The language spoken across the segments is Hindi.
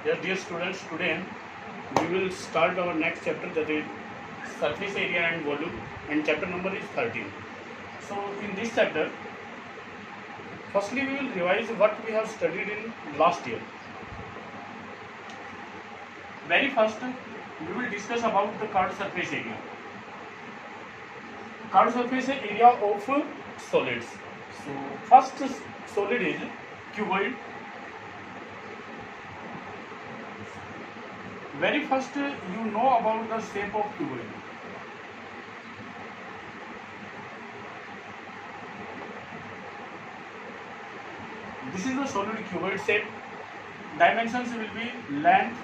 Yes, dear students, today we will start our next chapter, that is surface area and volume, and chapter number is 13. So in this chapter, firstly we will revise what we have studied in last year. Very first, we will discuss about the curved surface area. Curved surface area of solids. So first solid is cuboid. Very first, you know about the shape of cuboid. This is the solid cuboid shape. Dimensions will be length,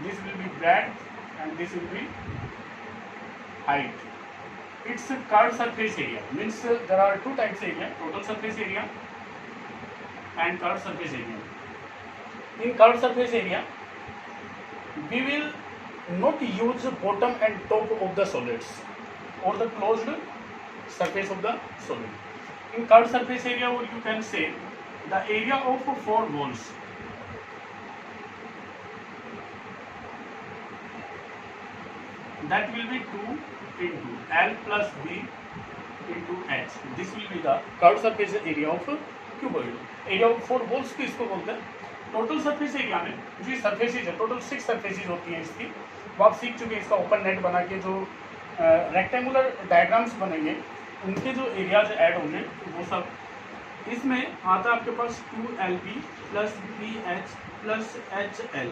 this will be breadth, and this will be height. It's a curved surface area. Means there are two types of area: total surface area and curved surface area. In curved surface area, we will not use bottom and top of the solids or the closed surface of the solid. In curved surface area, or you can say the area of four walls. That will be 2 into L plus B into H. This will be the curved surface area of cuboid. Area of four walls को इसको बोलते हैं. टोटल सरफेस एरिया में जो सरफेसेज है, टोटल 6 सरफेसेज होती हैं इसकी. वो आप सीख चुके हैं. इसका ओपन नेट बना के जो रेक्टेंगुलर डायग्राम्स बनेंगे, उनके जो एरियाज ऐड होंगे वो सब इसमें आता है आपके पास 2LB plus BH plus HL.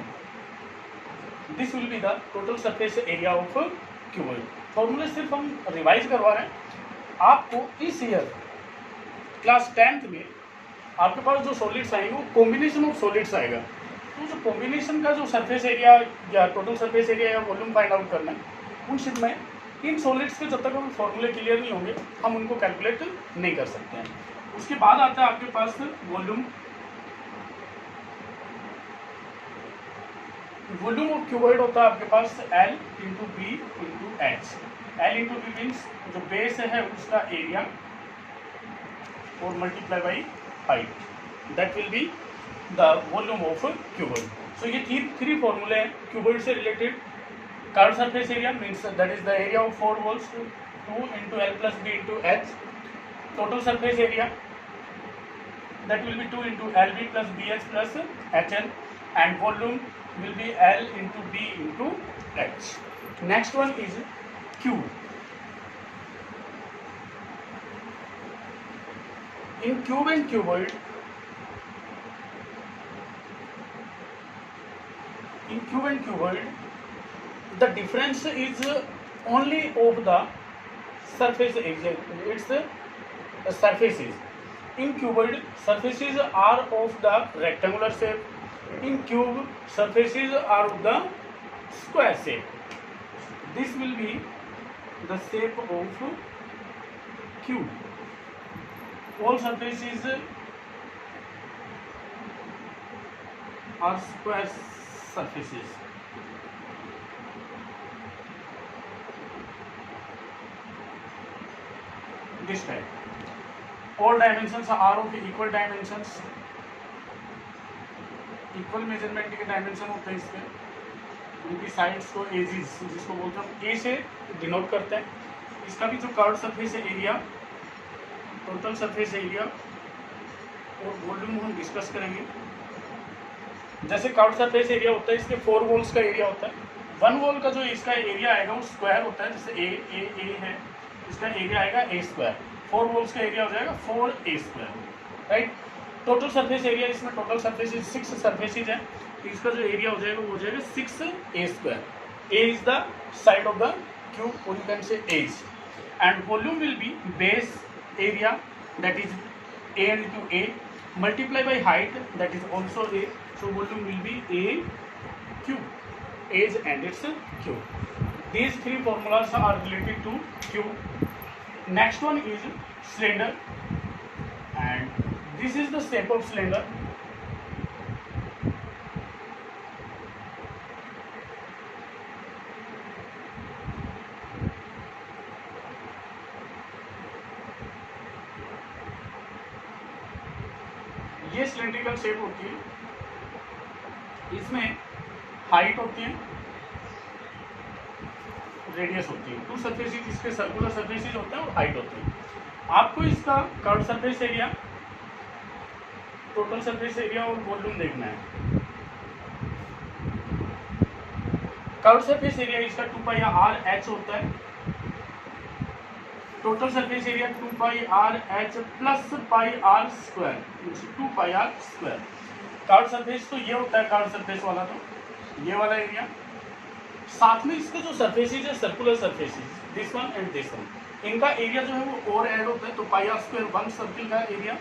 This will be the total surface area of cuboid. फॉर्मूले सिर्फ हम रिवाइज करवा रहे हैं. आपको इस ईयर क्लास 10th में आपके पास जो सॉलिड्स आएंगे वो कॉम्बिनेशन ऑफ सॉलिड्स आएगा. तो जो कॉम्बिनेशन का जो सरफेस एरिया या टोटल सरफेस एरिया या वॉल्यूम फाइंड आउट करना है, उन शिट में इन सॉलिड्स के जब तक हम फॉर्मूले क्लियर नहीं होंगे हम उनको कैलकुलेट नहीं कर सकते हैं. उसके बाद आता है आपके पास वॉल्यूम. वॉल्यूम ऑफ क्यूबॉइड होता है आपके पास L into b into h. L into b means जो बेस है उसका एरिया और multiply by height. That will be the volume of cuboid. So ये थ्री फॉर्मूले हैं क्यूबॉइड से related. Curved surface area means that is the area of four walls 2 into L plus b into h. Total surface area that will be 2 into LB plus BH plus HL, and volume will be L into B into H. Next one is cube. In cube and cuboid, the difference is only of the surface area. It's the surfaces. In cuboid, surfaces are of the rectangular shape. In cube, surfaces are of the square shape. This will be the shape of cube. All surfaces are square surfaces. This type. All dimensions are of equal dimensions. Equal measurement के डायमेंशन होते हैं इसके. उनकी साइड्स को एजिस जिसको बोलते हैं ए से डिनोट करते हैं. इसका भी जो curved surface area, total surface area और वॉल्यूम हम डिस्कस करेंगे. जैसे कर्व्ड सरफेस एरिया होता है, इसके 4 वॉल्स का एरिया होता है. 1 वॉल का जो इसका एरिया आएगा वो स्क्वायर होता है. जैसे ए है, इसका एरिया आएगा ए स्क्वायर. 4 वॉल्स का एरिया हो जाएगा 4A square. Right. Total surface area, इसमें टोटल सरफेसेज 6 सरफेसेज है, तो इसका जो एरिया हो जाएगा वो हो जाएगा 6A square. A is the side of the cube, और you can say edge. And volume will be base area, that is A into A, multiply by height, that is also A. So volume will be A cube, edge and its cube. These three formulas are related to cube. Next one is cylinder, and this is the shape of cylinder. ये cylindrical shape होती है. इसमें हाइट होती है, रेडियस होती है। टू सरफेसेस इसके सर्कुलर सरफेसेस होते हैं और हाइट होती है। आपको इसका curve surface area, total surface area और वॉल्यूम देखना है। कर्व सरफेस एरिया इसका 2 पाई आर एच होता है। Total surface area 2 pi R H plus pi are square, 2 pi are square. Curve surface तो ये होता है, कर्व सरफेस वाला तो ये वाला एरिया। साथ में इसके जो सरफेसेज है circular surfaces, this one and this one, इनका एरिया जो है वो और ऐड होता है। तो पाई आर स्क्वायर 1 सर्किल का एरिया,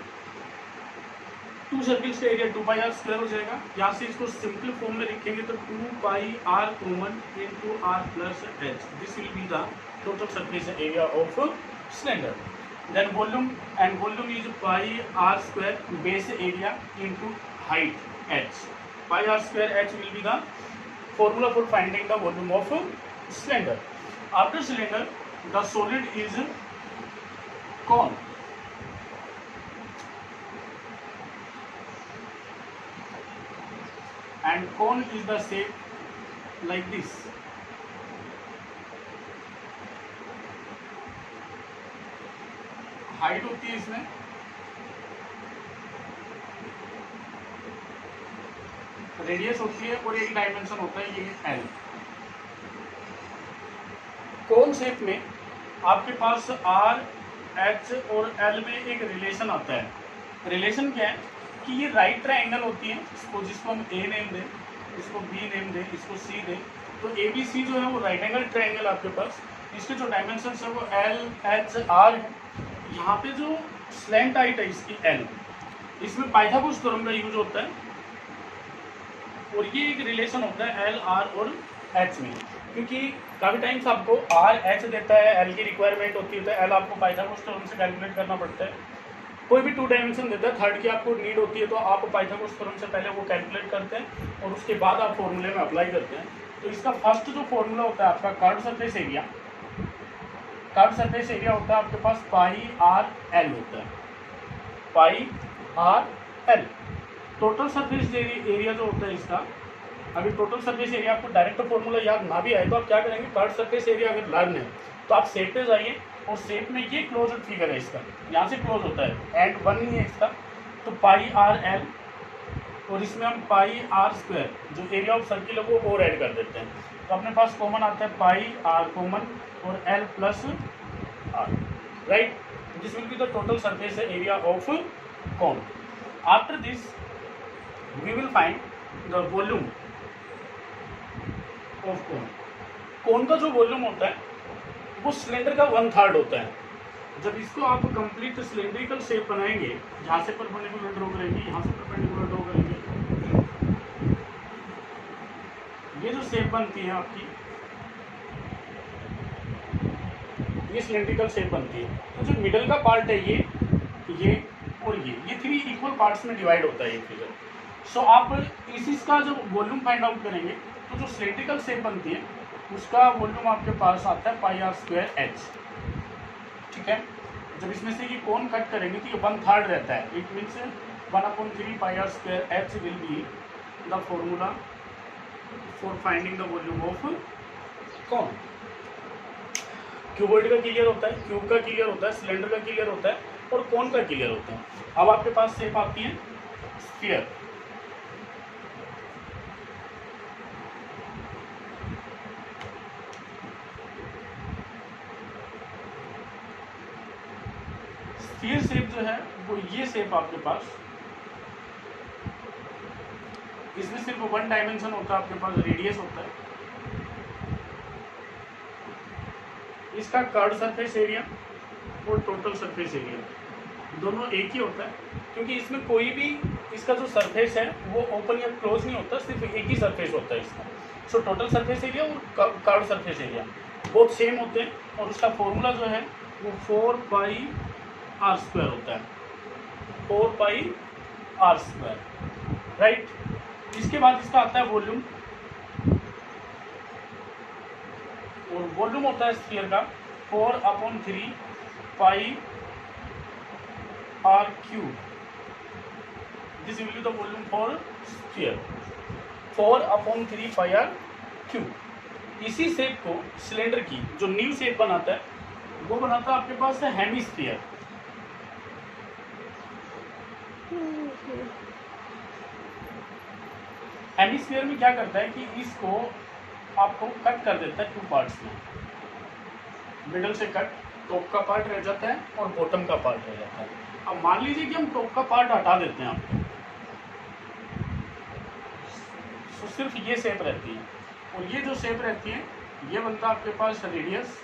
2 सर्किल्स का एरिया 2 पाई आर स्क्वायर हो जाएगा। यहाँ से इसको सिंपल फॉर्म में लिखेंगे तो 2 pi are common into r plus h, this will be the total surface area of cylinder. Then volume, and volume is pi are square base area into height h. Pi are square H will be the formula for finding the volume of cylinder. After cylinder, the solid is cone. And cone is the shape like this. Height होती है इसमें, रेडियस होती है और एक डायमेंशन होता है ये एल। कोन शेप में आपके पास आर एच और एल में एक रिलेशन आता है। रिलेशन क्या है कि ये राइट ट्रायंगल होती है, जिसको हम ए नेम दें, इसको बी नेम दें, इसको सी दें। तो ए बी सी जो है वो राइट एंगल ट्रायंगल आपके पास, इसके जो डायमेंशन है वो एल एच आर है। यहाँ पे जो स्लैंट हाइट है इसकी एल, इसमें पाइथागोरस थ्योरम का यूज होता है और ये एक रिलेशन होता है एल आर और एच में, क्योंकि काफ़ी टाइम्स आपको आर एच देता है, एल की रिक्वायरमेंट होती है, एल आपको पाइथागोरस थ्योरम से कैलकुलेट करना पड़ता है। कोई भी 2 डायमेंशन देता है, थर्ड की आपको नीड होती है तो आप पाइथागोरस थ्योरम से पहले वो कैलकुलेट करते हैं और उसके बाद आप फॉर्मूले में अप्लाई करते हैं। तो इसका फर्स्ट जो फॉर्मूला होता है आपका curve surface area, curve surface area होता है आपके पास पाई आर एल होता है, pi r l. Total surface area जो होता है इसका, अगर टोटल सरफेस एरिया आपको डायरेक्ट फॉर्मूला याद ना भी आए तो आप क्या करेंगे, कर्व सरफेस एरिया अगर लर्न है तो आप शेप पे जाइए और शेप में ये क्लोज्ड फिगर है इसका, यहाँ से क्लोज होता है, एंड 1 ही है इसका, तो पाई आर एल और इसमें हम पाई आर स्क्वायर जो एरिया ऑफ सर्किल है वो और ऐड कर देते हैं। तो अपने पास कॉमन आता है पाई आर कॉमन और L plus R, right. This will be the total surface area of cone. After this we will find the volume of cone. Cone का जो वॉल्यूम होता है वो सिलेंडर का 1/3 होता है। जब इसको आप कंप्लीट सिलेंड्रिकल शेप बनाएंगे, यहाँ से परपेंडिकुलर ड्रॉ करेंगे, यहाँ से परपेंडिकुलर ड्रॉ करेंगे, ये जो शेप बनती है आपकी, ये सिलेंड्रिकल शेप बनती है। तो जो मिडल का पार्ट है ये और ये 3 इक्वल पार्ट्स में डिवाइड होता है ये फिगर। सो आप इसका जो वॉल्यूम फाइंड आउट करेंगे तो जो सिलेंड्रिकल शेप बनती है उसका वॉल्यूम आपके पास आता है पाई आर स्क्वायर एच, ठीक है। जब इसमें से ये कोन कट करेंगे तो ये 1/3 रहता है, it means 1/3 pi are square H will be the formula for finding the volume of cone. Cuboid का क्लियर होता है, क्यूब का क्लियर होता है, सिलेंडर का क्लियर होता है और कोन का क्लियर होता है। अब आपके पास शेप आती है स्फीयर। स्फीयर शेप जो है वो ये शेप आपके पास, इसमें सिर्फ 1 डायमेंशन होता है आपके पास, रेडियस होता है। इसका कर्व सरफेस एरिया और टोटल सरफेस एरिया दोनों एक ही होता है, क्योंकि इसमें कोई भी इसका जो सरफेस है वो ओपन या क्लोज नहीं होता, सिर्फ एक ही सरफेस होता है इसका। सो टोटल सरफेस एरिया और curve surface area both same होते हैं और उसका फॉर्मूला जो है वो 4 पाई आर स्क्वायर होता है, 4 पाई आर स्क्वायर, राइट। इसके बाद इसका आता है वॉल्यूम, और वॉल्यूम होता है स्फीयर का 4/3 pi are cube, this will be the volume for sphere. 4/3πr³। इसी शेप को सिलेंडर की जो न्यू शेप बनाता है वो बनाता है आपके पास है हेमिस्फीयर। हेमिस्फीयर में क्या करता है कि इसको आपको कट कर देता है 2 पार्ट्स में, मिडल से कट, टॉप का पार्ट रह जाता है और बॉटम का पार्ट रह जाता है। अब मान लीजिए कि हम टॉप का पार्ट हटा देते हैं आपको, तो सिर्फ ये शेप रहती है, और ये जो शेप रहती है ये बनता है आपके पास रेडियस।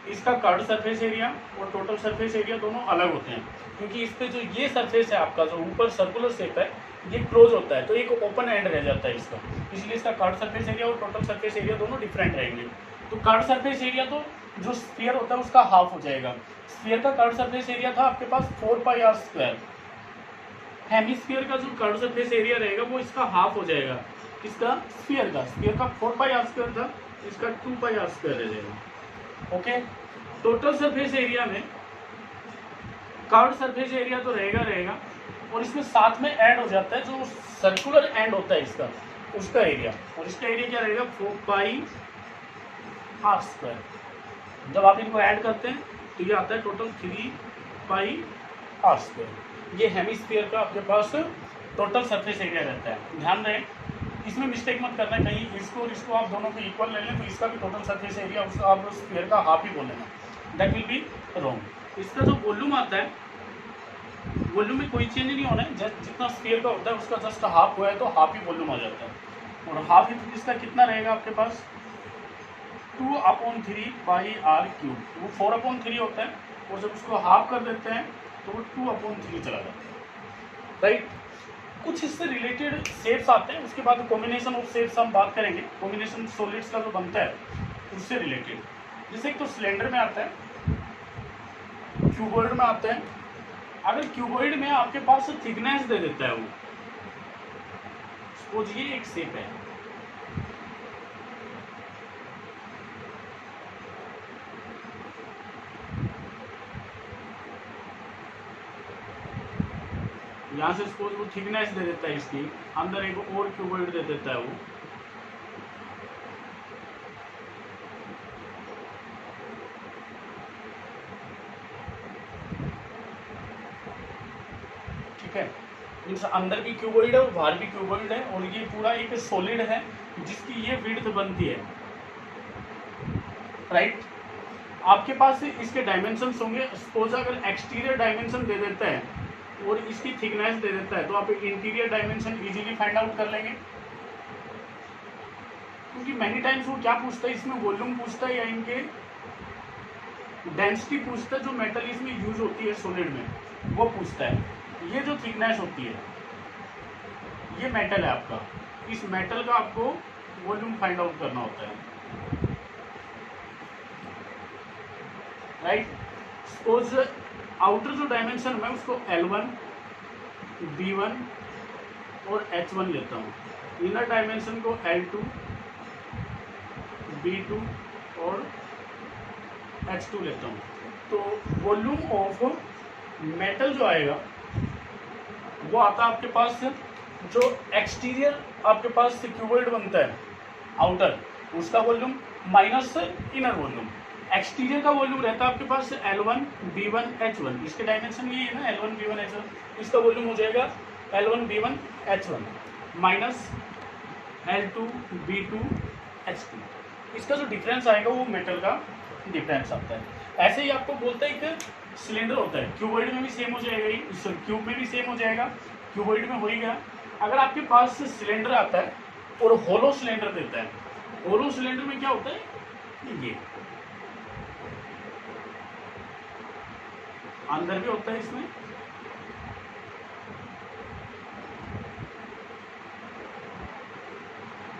इसका कर्व सरफेस एरिया और टोटल सरफेस एरिया दोनों अलग होते हैं, क्योंकि इस पे जो ये सरफेस है आपका, जो ऊपर सर्कुलर शेप है, ये क्लोज होता है, तो एक ओपन एंड रह जाता है इसका, इसलिए इसका कर्व सरफेस एरिया और टोटल सरफेस एरिया दोनों डिफरेंट रहेंगे। तो कर्व सरफेस एरिया तो जो स्फीयर होता है उसका हाफ हो जाएगा। स्फीयर का कर्व सरफेस एरिया था आपके पास 4πr²। हेमिस्फीयर का जो कर्व सरफेस एरिया रहेगा वो इसका हाफ हो जाएगा, किसका? स्फीयर का 4πr² था, इसका 2πr² रह जाएगा। ओके, टोटल सरफेस एरिया में कर्व सरफेस एरिया तो रहेगा और इसमें साथ में ऐड हो जाता है जो सर्कुलर एंड होता है इसका, उसका एरिया, और इसका एरिया क्या रहेगा? 4πr²। जब आप इनको ऐड करते हैं तो ये आता है टोटल 3πr²। ये हेमिस्फीयर का आपके पास टोटल सरफेस एरिया रहता है। ध्यान रहे, इसमें मिस्टेक मत करना, कहीं इसको और इसको आप दोनों को इक्वल ले लें तो इसका भी टोटल सरफेस एरिया उसका आप स्फीयर का हाफ ही बोल लेना, दैट विल बी रॉन्ग। इसका जो वॉल्यूम आता है, वॉल्यूम में कोई चेंज नहीं होना है, जितना स्फीयर का होता है उसका जस्ट हाफ हुआ है तो हाफ ही वॉल्यूम आ जाता है, और हाफ इसका कितना रहेगा आपके पास? 2/3πr³। वो 4/3 होता है, और जब उसको हाफ कर देते हैं तो वो 2/3 चला जाता है, राइट। कुछ इससे रिलेटेड शेप्स आते हैं, उसके बाद कॉम्बिनेशन ऑफ शेप्स हम बात करेंगे, कॉम्बिनेशन सॉलिड्स का जो बनता है उससे रिलेटेड। जैसे एक तो सिलेंडर में आता है, क्यूबॉइड में आता है। अगर क्यूबॉइड में आपके पास थिकनेस दे देता है वो, सपोज ये एक शेप है, यहाँ से सपोज वो थिकनेस दे देता है, इसकी अंदर एक और क्यूबॉइड दे देता है वो, ठीक है। मीन्स अंदर भी क्यूबॉइड है और बाहर भी क्यूबॉइड है, और ये पूरा एक सॉलिड है जिसकी ये विड्थ बनती है, राइट। आपके पास इसके डायमेंशंस होंगे। सपोज अगर एक्सटीरियर डायमेंशन दे देता है और इसकी थिकनेस दे देता है तो आप interior dimension easily find out कर लेंगे, क्योंकि मैनी टाइम्स वो क्या पूछता है इसमें, वॉल्यूम पूछता है या इनके डेंसिटी पूछता है, जो मेटल इसमें यूज होती है सॉलिड में वो पूछता है। ये जो थिकनेस होती है ये मेटल है आपका, इस मेटल का आपको वॉल्यूम फाइंड आउट करना होता है, राइट। सपोज आउटर जो डायमेंशन मैं उसको L1, B1 और H1 लेता हूँ, इनर डायमेंशन को L2, B2 और H2 लेता हूँ। तो वॉल्यूम ऑफ मेटल जो आएगा वो आता है आपके पास, जो एक्सटीरियर आपके पास क्यूबॉइड बनता है आउटर, उसका volume minus inner volume. Exterior का वॉल्यूम रहता है आपके पास L1, B1, H1, इसके डायमेंशन ये है ना, L1, B1, H1, इसका वॉल्यूम हो जाएगा L1, B1, H1 minus L2, B2, H2। इसका जो डिफरेंस आएगा वो मेटल का डिफरेंस आता है। ऐसे ही आपको बोलता है एक सिलेंडर होता है, क्यूबॉइड में भी सेम हो जाएगा, ही क्यूब में भी सेम हो जाएगा, क्यूबॉइड में हो ही गया। अगर आपके पास सिलेंडर आता है और होलो सिलेंडर देता है, होलो सिलेंडर में क्या होता है, ये अंदर भी होता है इसमें,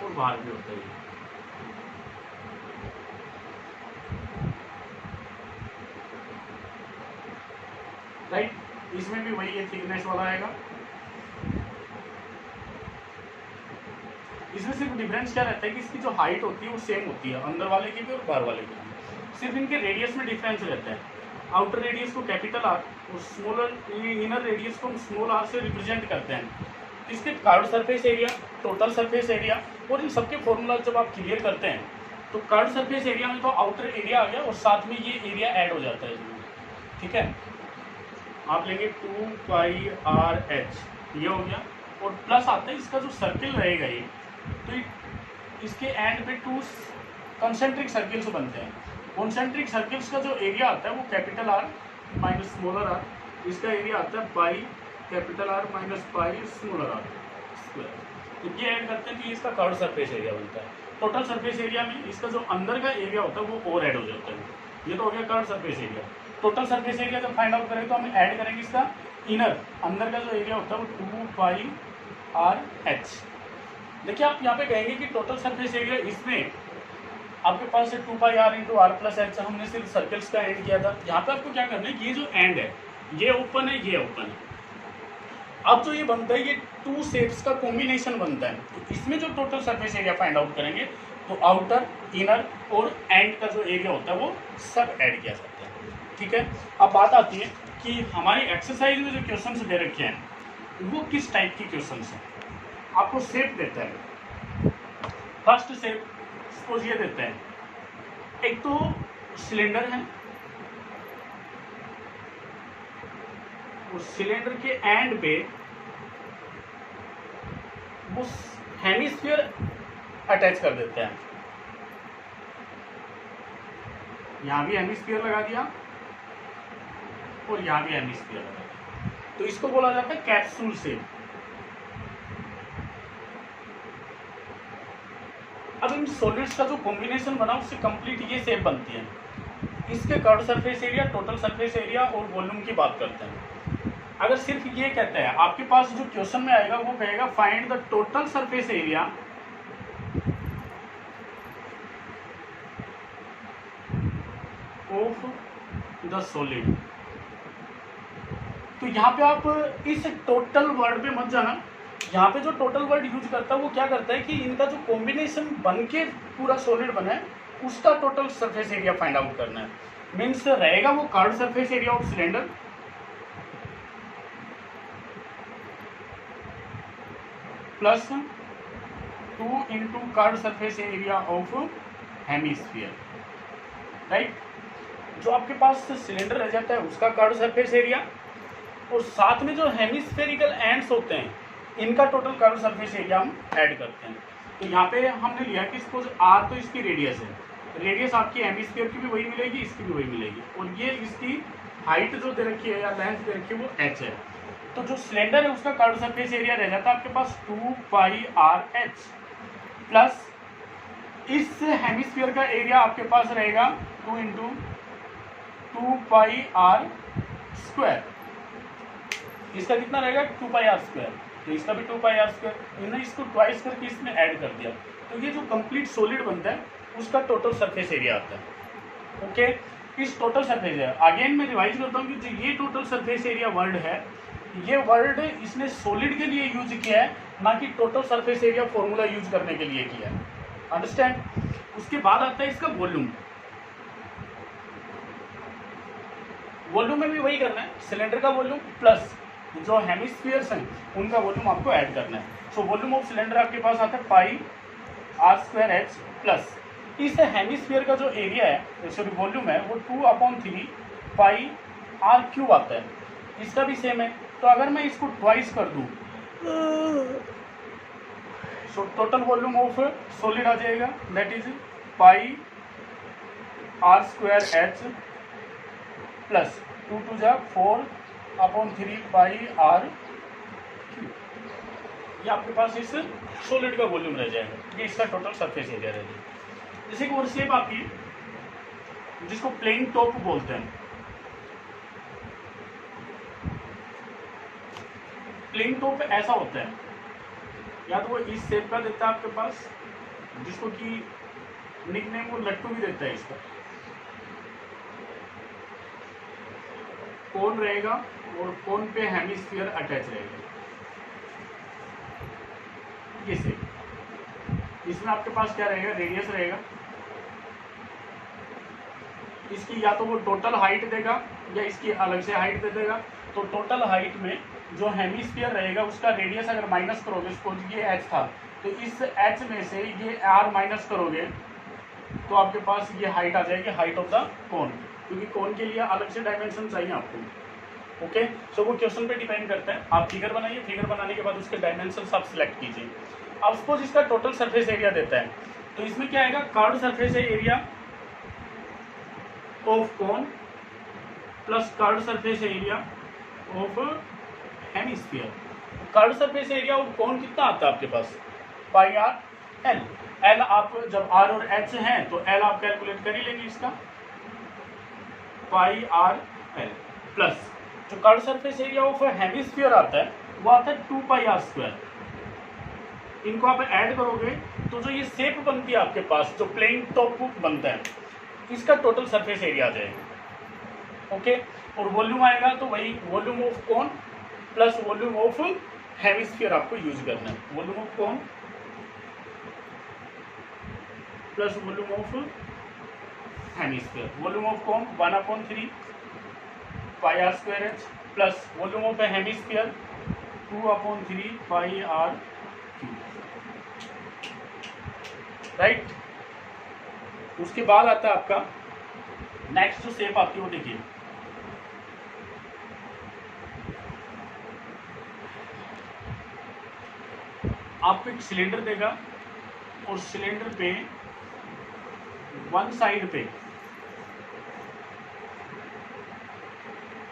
और बाहर भी होता है, राइट। इसमें भी वही थिकनेस वाला आएगा। इसमें सिर्फ डिफरेंस क्या रहता है कि इसकी जो हाइट होती है वो सेम होती है, अंदर वाले की भी और बाहर वाले की भी, सिर्फ इनके रेडियस में डिफरेंस रहता है। आउटर रेडियस को कैपिटल आर और स्मॉलर इनर रेडियस को हम स्मॉल आर से रिप्रेजेंट करते हैं। इसके curved surface area, total surface area और इन सबके फॉर्मूला जब आप क्लियर करते हैं तो कर्व्ड सरफेस एरिया में तो आउटर एरिया आ गया और साथ में ये एरिया ऐड हो जाता है इसमें, ठीक है। आप लेंगे 2πr/h, ये हो गया, और प्लस आता है इसका जो सर्किल रहेगा ये, तो इसके एंड पे 2 कंसेंट्रिक सर्किल्स बनते हैं। कॉन्सेंट्रिक सर्किल्स का जो एरिया आता है वो capital R minus smaller r, इसका एरिया आता है pi capital R minus pi smaller r square. तो ये ऐड करते हैं कि इसका कर्व्ड सरफेस एरिया बनता है। टोटल सरफेस एरिया में इसका जो अंदर का एरिया होता है वो और ऐड हो जाता है। ये तो हो गया curved surface area. Total surface area जब फाइंड आउट करेंगे तो हम ऐड करेंगे इसका इनर, अंदर का जो एरिया होता है वो 2πr/h। देखिए आप यहाँ पे कहेंगे कि टोटल सरफेस एरिया, इसमें आपके पास 2πr × r+h, हमने सिर्फ सर्कल्स का एंड किया था। यहाँ पे आपको क्या करना है, ये जो एंड है ये ओपन है, ये ओपन है। अब जो ये बनता है ये 2 शेप्स का कॉम्बिनेशन बनता है। तो इसमें जो total surface area find out करेंगे तो आउटर, इनर और एंड का जो एरिया होता है वो सब ऐड किया जाता है, ठीक है। अब बात आती है कि हमारी एक्सरसाइज में जो क्वेश्चंस दे रखे हैं वो किस टाइप की क्वेश्चंस हैं। आपको शेप देता है, फर्स्ट शेप सपोज ये देते हैं, एक तो सिलेंडर है, उस सिलेंडर के एंड पे वो हेमिस्फीयर अटैच कर देते हैं। यहां भी हेमिस्फीयर लगा दिया और यहां भी हेमिस्फीयर लगा दिया, तो इसको बोला जाता है कैप्सूल शेप। अब इन सॉलिड्स का जो कॉम्बिनेशन बना उससे कंप्लीट ये शेप बनती है। इसके curved surface area, total surface area और वॉल्यूम की बात करते हैं। अगर सिर्फ ये कहता है, आपके पास जो क्वेश्चन में आएगा वो कहेगा find the total surface area of the solid. तो यहाँ पे आप इस टोटल वर्ड पे मत जाना। यहाँ पे जो टोटल वर्ड यूज करता है वो क्या करता है कि इनका जो कॉम्बिनेशन बन के पूरा सॉलिड बना है उसका total surface area find out करना है। मीन्स रहेगा वो curved surface area of cylinder plus 2 × curved surface area of hemisphere, right. जो आपके पास सिलेंडर रह जाता है उसका कर्व्ड सरफेस एरिया और साथ में जो हेमिस्फेरिकल एंड्स होते हैं इनका टोटल कर्व्ड सरफेस एरिया हम ऐड करते हैं। तो यहाँ पे हमने लिया कि सपोज r तो इसकी रेडियस है, रेडियस आपकी हेमिस्फीयर की भी वही मिलेगी, इसकी भी वही मिलेगी, और ये इसकी हाइट जो दे रखी है या लेंथ दे रखी है वो h है। तो जो सिलेंडर है उसका कर्व्ड सरफेस एरिया रह जाता है आपके पास 2πr/h प्लस इस हेमिस्फीयर का एरिया आपके पास रहेगा 2 × 2πr²। इसका कितना रहेगा 2πr², तो इसका भी 2πr²। इन्होंने इसको ट्वाइस करके इसमें ऐड कर दिया, तो ये जो कंप्लीट सॉलिड बनता है उसका टोटल सरफेस एरिया आता है। ओके, इस टोटल सरफेस एरिया अगेन मैं रिवाइज करता हूँ कि जो ये टोटल सरफेस एरिया वर्ड है, ये वर्ड इसने सॉलिड के लिए यूज किया है, ना कि total surface area formula use करने के लिए किया है। अंडरस्टैंड। उसके बाद आता है इसका वॉल्यूम। वॉल्यूम में भी वही करना है, सिलेंडर का वॉल्यूम प्लस जो हेमिस्फीयर्स हैं उनका वॉल्यूम आपको ऐड करना है। सो वॉल्यूम ऑफ सिलेंडर आपके पास आता है πr²h प्लस इस हेमिस्फीयर का जो एरिया है, सॉरी वॉल्यूम है, वो 2/3πr³ आता है। इसका भी सेम है, तो अगर मैं इसको ट्वाइस कर दूं so total volume of solid आ जाएगा, that is πr²h plus 2 × 4/3πr³। ये आपके पास इस सॉलिड का वॉल्यूम रह जाएगा, ये इसका टोटल सरफेस एरिया रहेगा। जैसे कि और शेप आती है जिसको प्लेन टॉप बोलते हैं। प्लेन टॉप ऐसा होता है, या तो वो इस शेप का देता है आपके पास, जिसको कि निकनेम वो लट्टू भी देता है। इसका कोन रहेगा और कोन पे हेमिस्फीयर अटैच रहेगा, ये शेप। इसमें आपके पास क्या रहेगा, रेडियस रहेगा, इसकी या तो वो टोटल हाइट देगा या इसकी अलग से हाइट दे देगा। तो टोटल हाइट में जो हेमिस्फीयर रहेगा उसका रेडियस अगर माइनस करोगे, सपोज ये एच था, तो इस एच में से ये आर माइनस करोगे तो आपके पास ये हाइट आ जाएगी, हाइट ऑफ द कोन, क्योंकि कोन के लिए अलग से डायमेंशन चाहिए आपको। ओके, सो वो क्वेश्चन पे डिपेंड करता है। आप फिगर बनाइए, फिगर बनाने के बाद उसके डायमेंशन आप सिलेक्ट कीजिए। अब सपोज इसका टोटल सरफेस एरिया देता है, तो इसमें क्या आएगा, curved surface area of cone plus curved surface area of hemisphere. Curved surface area of कोन कितना आता है आपके पास, पाई आर एल। एल आप जब आर और एच हैं तो एल आप कैलकुलेट कर ही लेंगे इसका, पाई आर एल प्लस जो curved surface area of hemisphere आता है वो आता है 2 पाई आर स्क्वायर। इनको आप ऐड करोगे तो जो ये शेप बनती है आपके पास, जो प्लेन टॉप बनता है, इसका टोटल सरफेस एरिया आ जाएगा। ओके, और वॉल्यूम आएगा तो वही volume of cone plus volume of hemisphere आपको यूज करना है। Volume of cone plus volume of hemisphere. Volume of cone 1/3 pi are square H plus volume of hemisphere 2/3 pi are cube, right. उसके बाद आता है आपका नेक्स्ट जो शेप आती है वो देखिए, आपको एक सिलेंडर देगा और सिलेंडर पे वन साइड पे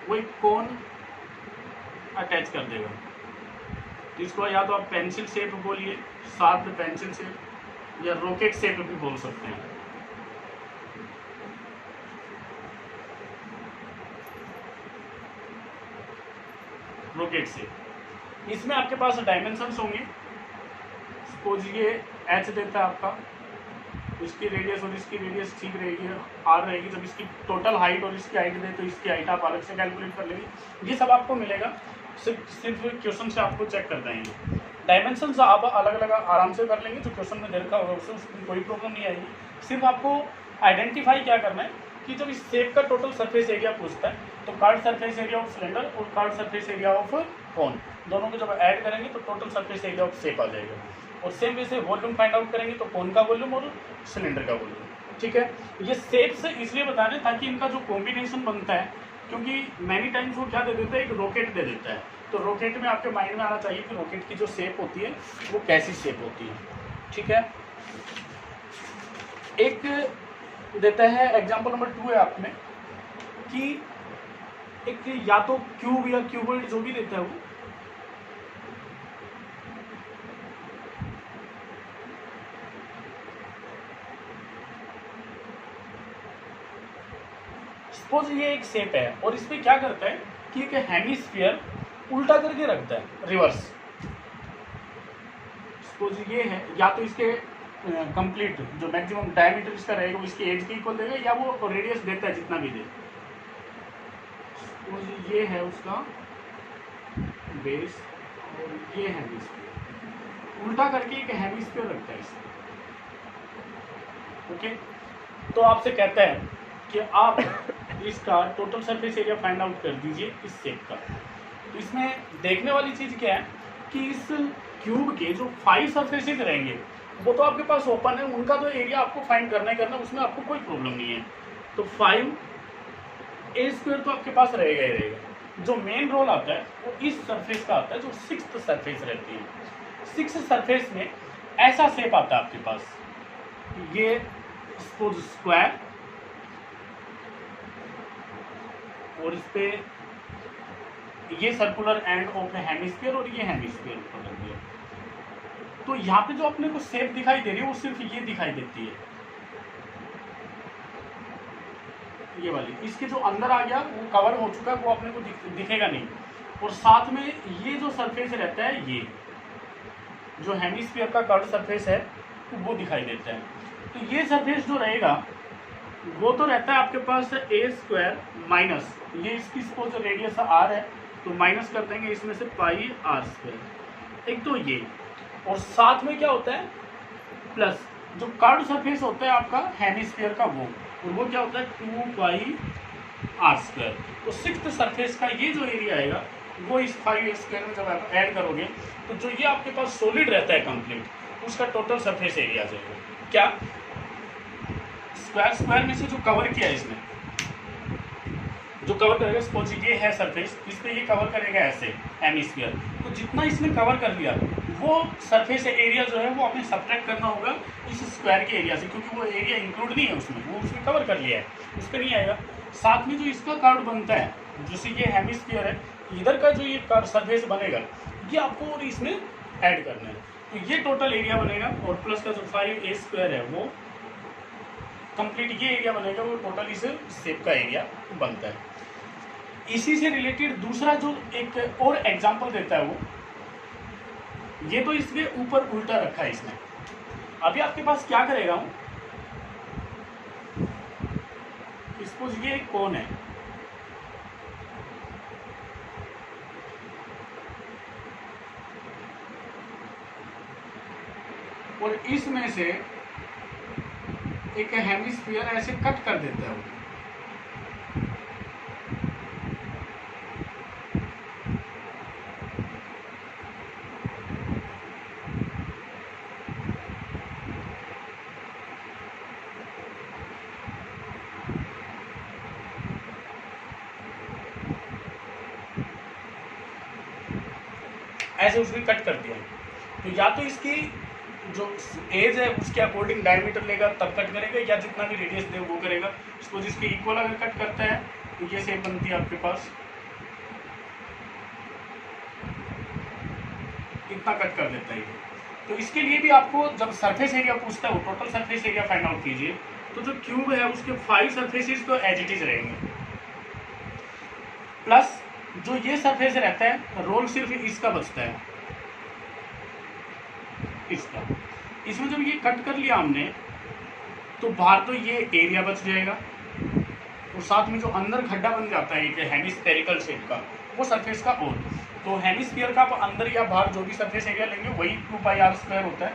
वो एक कोन अटैच कर देगा, जिसको या तो आप पेंसिल शेप बोलिए, साथ में पेंसिल शेप या रॉकेट शेप भी बोल सकते हैं। रॉकेट शेप, इसमें आपके पास डायमेंशंस होंगे। सपोज ये एच देता है आपका, इसकी रेडियस और इसकी रेडियस ठीक रहेगी, आर रहेगी। जब इसकी टोटल हाइट और इसकी हाइट दे तो इसकी हाइट आप अलग से कैलकुलेट कर लेंगे। ये सब आपको मिलेगा, सिर्फ क्वेश्चन से आपको चेक कर देंगे। डायमेंशंस आप अलग अलग आराम से कर लेंगे, जो क्वेश्चन में दे रखा होगा उसमें कोई प्रॉब्लम नहीं आएगी। सिर्फ आपको आइडेंटिफाई क्या करना है कि जब इस शेप का टोटल सरफेस एरिया पूछता है तो curved surface area of cylinder और curved surface area of cone दोनों को जब ऐड करेंगे तो total surface area of shape आ जाएगा। और सेम वैसे वॉल्यूम फाइंड आउट करेंगे तो कोन का वॉल्यूम और सिलेंडर का वॉल्यूम। ठीक है, ये शेप्स इसलिए बता रहे हैं ताकि इनका जो कॉम्बिनेशन बनता है, क्योंकि मैनी टाइम्स वो क्या दे देता है, एक रॉकेट दे देता है, तो रॉकेट में आपके माइंड में आना चाहिए कि रॉकेट की जो शेप होती है वो कैसी शेप होती है। ठीक है, एक देता है एग्जाम्पल नंबर 2 है आप में कि एक या तो क्यूब या क्यूबॉइड जो भी देता है वो, सपोज ये एक शेप है और इस पे क्या करता है कि एक हेमिस्फीयर उल्टा करके रखता है, रिवर्स। सपोज ये है, या तो इसके कंप्लीट जो मैक्सिमम डायमीटर इसका रहेगा वो इसकी एज के इक्वल देगा, या वो रेडियस देता है जितना भी दे। सपोज ये है उसका बेस और ये हेमिस्फीयर, उल्टा करके एक हेमिस्फीयर रखता है इसमें। ओके, तो आपसे कहता है कि आप इसका total surface area find out कर दीजिए इस शेप का। तो इसमें देखने वाली चीज़ क्या है कि इस क्यूब के जो 5 सरफेसेज रहेंगे वो तो आपके पास ओपन है, उनका तो एरिया आपको फाइंड करना ही करना, उसमें आपको कोई प्रॉब्लम नहीं है। तो 5a² तो आपके पास रहेगा ही रहेगा। जो मेन रोल आता है वो इस सरफेस का आता है जो 6th सरफेस रहती है। 6th सरफेस में ऐसा शेप आता है आपके पास, ये सपोज स्क्वायर और इस पे ये सर्कुलर एंड ऑफ हेमिस्फीयर और ये हेमिस्फीयर ऊपर लग गया। तो यहाँ पे जो अपने को शेप दिखाई दे रही है वो सिर्फ ये दिखाई देती है, ये वाली। इसके जो अंदर आ गया वो कवर हो चुका है, वो अपने को दिखेगा नहीं। और साथ में ये जो सरफेस रहता है, ये जो हेमिस्फीयर का कर्व्ड सरफेस है वो दिखाई देता है। तो ये सरफेस जो रहेगा वो तो रहता है आपके पास a² माइनस ये इसकी सपोज रेडियस r है तो माइनस कर देंगे इसमें से पाई r²। एक तो ये, और साथ में क्या होता है प्लस जो कर्व्ड सरफेस होता है आपका हेमिस्फीयर का वो, और वो क्या होता है 2 पाई r²। तो 6th सरफेस का ये जो एरिया आएगा वो इस 5a² में जब आप ऐड करोगे तो जो ये आपके पास सॉलिड रहता है कंप्लीट, उसका टोटल सरफेस एरिया आ जाएगा। क्या स्क्वायर में से जो कवर किया है इसमें, जो कवर करेगा, सपोज ये है सरफेस, इस पर ये कवर करेगा ऐसे हेमिस्फीयर, तो जितना इसने कवर कर लिया वो सरफेस एरिया जो है वो आपने सब्ट्रैक्ट करना होगा इस स्क्वायर के एरिया से, क्योंकि वो एरिया इंक्लूड नहीं है उसमें, वो उसमें कवर कर लिया है, उस पर नहीं आएगा। साथ में जो इसका कर्व बनता है, जैसे ये हेमिस्फीयर है, इधर का जो ये सरफेस बनेगा ये आपको और इसमें ऐड करना है, तो ये टोटल एरिया बनेगा, और प्लस का जो 5a² है वो कंप्लीट ये एरिया बनेगा, वो टोटल इस शेप का एरिया बनता है। इसी से रिलेटेड दूसरा जो एक और एग्जांपल देता है वो, ये तो इसके ऊपर उल्टा रखा है इसने। अभी आपके पास क्या करेगा हूं, सपोज ये एक कोन है, और इसमें से एक हेमिस्फीयर ऐसे कट कर देता है वो, ऐसे उसने कट कर दिया। तो या तो इसकी जो एज है उसके अकॉर्डिंग डायमीटर लेगा तब कट करेगा, या जितना भी रेडियस दे वो करेगा। सपोज इसके इक्वल अगर कट करता है तो ये शेप बनती है आपके पास, इतना कट कर देता है ये। तो इसके लिए भी आपको जब सरफेस एरिया पूछता है वो total surface area find out कीजिए, तो जो क्यूब है उसके 5 सरफेसेस तो एज इट इज रहेंगे, प्लस जो ये सरफेस रहता है रोल सिर्फ इसका बचता है, इसका। इसमें जब ये कट कर लिया हमने तो बाहर तो ये एरिया बच जाएगा, और साथ में जो अंदर खड्डा बन जाता है एक हेमिस्फेरिकल शेप का, वो सरफेस का और। तो हेमिस्फीयर का आप अंदर या बाहर जो भी सरफेस एरिया लेंगे वही 2πr² होता है।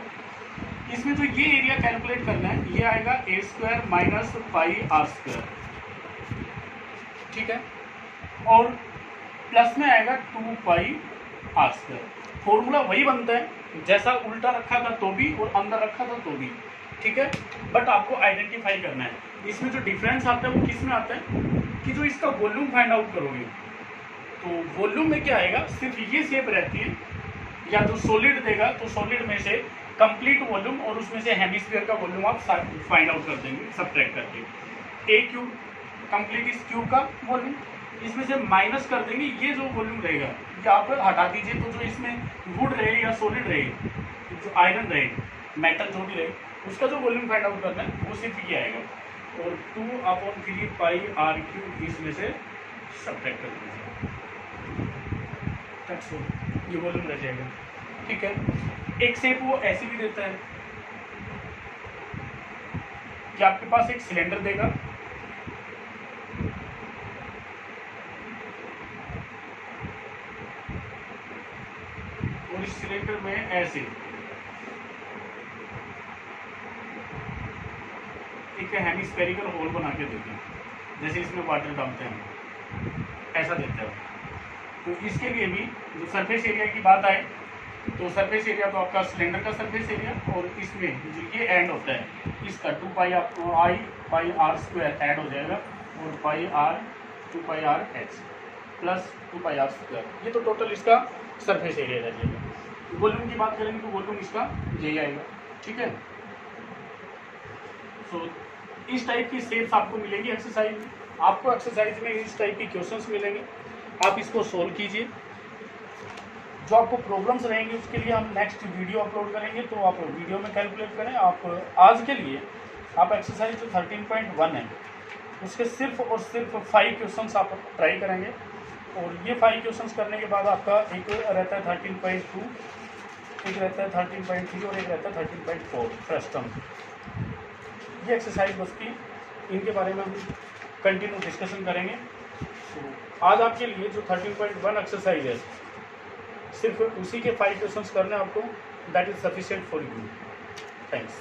इसमें जो ये एरिया कैलकुलेट करना है ये आएगा a² माइनस πr², ठीक है, और प्लस में आएगा 2πr²। फॉर्मूला वही बनता है जैसा उल्टा रखा था तो भी और अंदर रखा था तो भी, ठीक है, बट आपको आइडेंटिफाई करना है। इसमें जो डिफरेंस आता है वो किस में आता है कि जो इसका वॉल्यूम फाइंड आउट करोगे तो वॉल्यूम में क्या आएगा, सिर्फ ये शेप रहती है, या जो सॉलिड देगा तो सॉलिड में से कंप्लीट वॉल्यूम और उसमें से हेमिस्फीयर का वॉल्यूम आप फाइंड आउट कर देंगे सब्ट्रैक्ट करके। a³ कंप्लीट इस क्यूब का वॉल्यूम, इसमें से माइनस कर देंगे ये जो वॉल्यूम रहेगा, या आप हटा दीजिए तो जो इसमें वुड रहे या सॉलिड रहे, जो आयरन रहे, मेटल जो भी रहे, उसका जो वॉल्यूम फाइंड आउट करना है वो सिर्फ ये आएगा, और 2/3πr³ इसमें से सब्ट्रैक्ट कर दीजिए, ये वॉल्यूम रह जाएगा, ठीक है। एक शेप वो ऐसी भी देता है कि आपके पास एक सिलेंडर देगा, और इस सिलेंडर में ऐसे एक हेमिस्फेरिकल होल बना के देते हैं, जैसे इसमें वाटर डालते हैं, ऐसा देता है। तो इसके लिए भी जो सरफेस एरिया की बात आए तो सरफेस एरिया तो आपका सिलेंडर का सरफेस एरिया, और इसमें जो ये एंड होता है इसका 2πr² ऐड हो जाएगा, और πr/2πrh प्लस 2πr², ये तो टोटल इसका सरफेस एरिया रह जाएगा। वॉल्यूम की बात करेंगे तो वॉल्यूम इसका यही आएगा, ठीक है। सो इस टाइप की शेप्स आपको मिलेंगी एक्सरसाइज में, आपको एक्सरसाइज में इस टाइप की क्वेश्चंस मिलेंगे, आप इसको सोल्व कीजिए। जो आपको प्रॉब्लम्स रहेंगे उसके लिए हम नेक्स्ट वीडियो अपलोड करेंगे, तो आप वीडियो में कैलकुलेट करें। आप आज के लिए आप एक्सरसाइज जो 13.1 है उसके सिर्फ और सिर्फ 5 क्वेश्चंस आप ट्राई करेंगे, और ये 5 क्वेश्चंस करने के बाद आपका एक रहता है 13.2, एक रहता है 13.3 और एक रहता है 13.4 फर्स्ट टर्म। ये एक्सरसाइज बचती, इनके बारे में हम कंटिन्यू डिस्कशन करेंगे। तो आज आपके लिए जो 13.1 एक्सरसाइज है सिर्फ उसी के 5 क्वेश्चंस करने आपको, that is sufficient for you. Thanks.